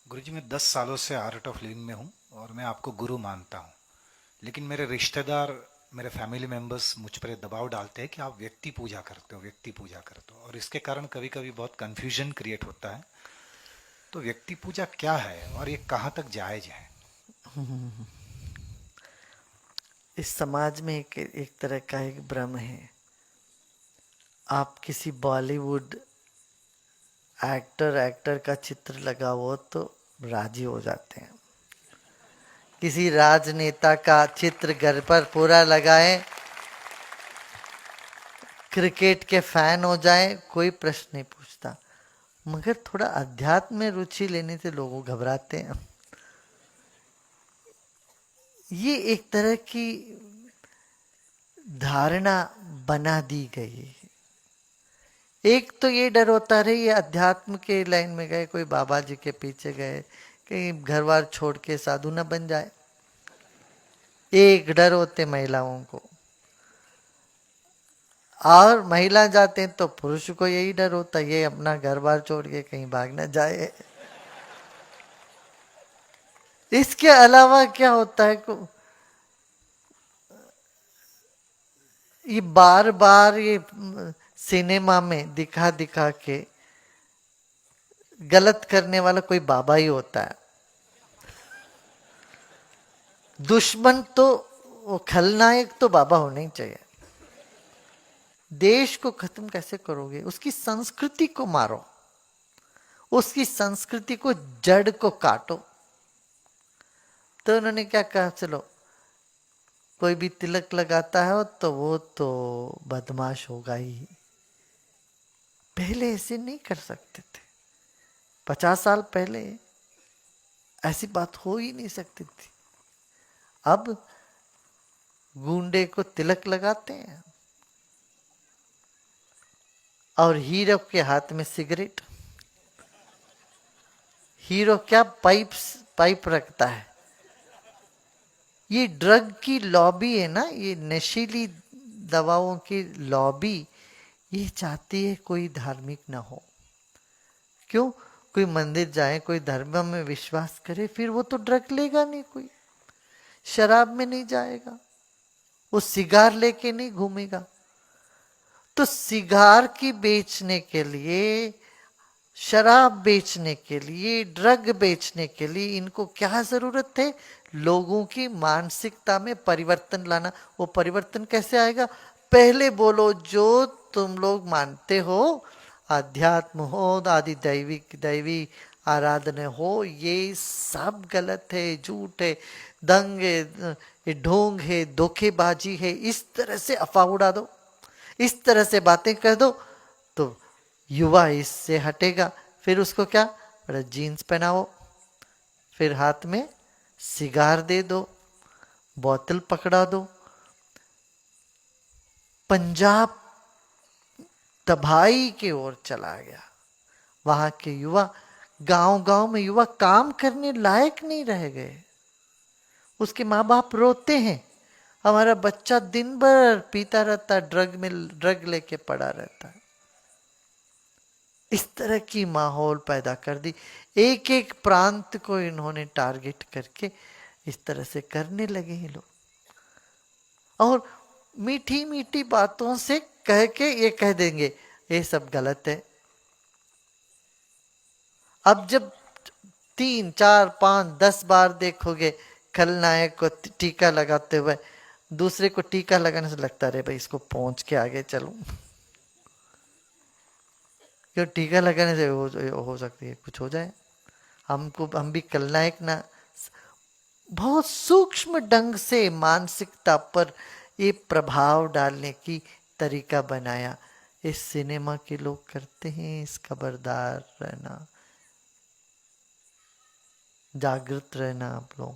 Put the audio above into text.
गुरुजी, मैं 10 सालों से आर्ट ऑफ लिविंग में हूँ और मैं आपको गुरु मानता हूँ। लेकिन मेरे रिश्तेदार, मेरे फैमिली मेंबर्स मुझ पर दबाव डालते हैं कि आप व्यक्ति पूजा करते हो, व्यक्ति पूजा करते हो, और इसके कारण कभी कभी बहुत कंफ्यूजन क्रिएट होता है। तो व्यक्ति पूजा क्या है और ये कहाँ तक जायज है? इस समाज में एक तरह का एक भ्रम है। आप किसी बॉलीवुड एक्टर का चित्र लगाओ तो राजी हो जाते हैं। किसी राजनेता का चित्र घर पर पूरा लगाए, क्रिकेट के फैन हो जाए, कोई प्रश्न नहीं पूछता। मगर थोड़ा अध्यात्म में रुचि लेने से लोग घबराते हैं। ये एक तरह की धारणा बना दी गई है। एक तो ये डर होता रहे ये अध्यात्म के लाइन में गए, कोई बाबा जी के पीछे गए, कहीं घर बार छोड़ के साधु न बन जाए। एक डर होते महिलाओं को, और महिला जाते हैं तो पुरुष को यही डर होता है ये अपना घर बार छोड़ के कहीं भाग न जाए। इसके अलावा क्या होता है को ये बार बार ये सिनेमा में दिखा दिखा के गलत करने वाला कोई बाबा ही होता है। दुश्मन तो वो खलनायक तो बाबा होना ही चाहिए। देश को खत्म कैसे करोगे? उसकी संस्कृति को मारो, उसकी संस्कृति को जड़ को काटो। तो उन्होंने क्या कहा, चलो कोई भी तिलक लगाता है तो वो तो बदमाश होगा ही। पहले ऐसे नहीं कर सकते थे। 50 साल पहले ऐसी बात हो ही नहीं सकती थी। अब गुंडे को तिलक लगाते हैं और हीरो के हाथ में सिगरेट। हीरो क्या पाइप रखता है। ये ड्रग की लॉबी है ना, ये नशीली दवाओं की लॉबी, ये चाहती है कोई धार्मिक ना हो। क्यों? कोई मंदिर जाए, कोई धर्म में विश्वास करे, फिर वो तो ड्रग लेगा नहीं, कोई शराब में नहीं जाएगा, वो सिगार लेके नहीं घूमेगा। तो सिगार की बेचने के लिए, शराब बेचने के लिए, ड्रग बेचने के लिए इनको क्या जरूरत है? लोगों की मानसिकता में परिवर्तन लाना। वो परिवर्तन कैसे आएगा? पहले बोलो जो तुम लोग मानते हो, अध्यात्म हो, आदि दैवी आराधना हो, ये सब गलत है, झूठ है, दंग है, ये ढोंग है, धोखेबाजी है। इस तरह से अफवाह उड़ा दो, इस तरह से बातें कर दो, तो युवा इससे हटेगा। फिर उसको क्या, बड़ा जीन्स पहनाओ, फिर हाथ में सिगार दे दो, बोतल पकड़ा दो। पंजाब तबाही की ओर चला गया। वहां के युवा, गांव गांव में युवा काम करने लायक नहीं रह गए। उसके माँ बाप रोते हैं, हमारा बच्चा दिन भर पीता रहता है, ड्रग लेके पड़ा रहता है। इस तरह की माहौल पैदा कर दी। एक एक प्रांत को इन्होंने टारगेट करके इस तरह से करने लगे हैं लोग। और मीठी मीठी बातों से कह के ये कह देंगे ये सब गलत है। अब जब 3 4 5 10 बार देखोगे खलनायक को टीका लगाते हुए, दूसरे को टीका लगाने से लगता रहे भाई इसको पहुंच के आगे चलूं। क्यों? टीका लगाने से हो सकती है कुछ हो जाए, हम भी खलनायक ना। बहुत सूक्ष्म ढंग से मानसिकता पर ये प्रभाव डालने की तरीका बनाया। इस सिनेमा के लोग करते हैं, इस खबरदार रहना, जागृत रहना आप लोग।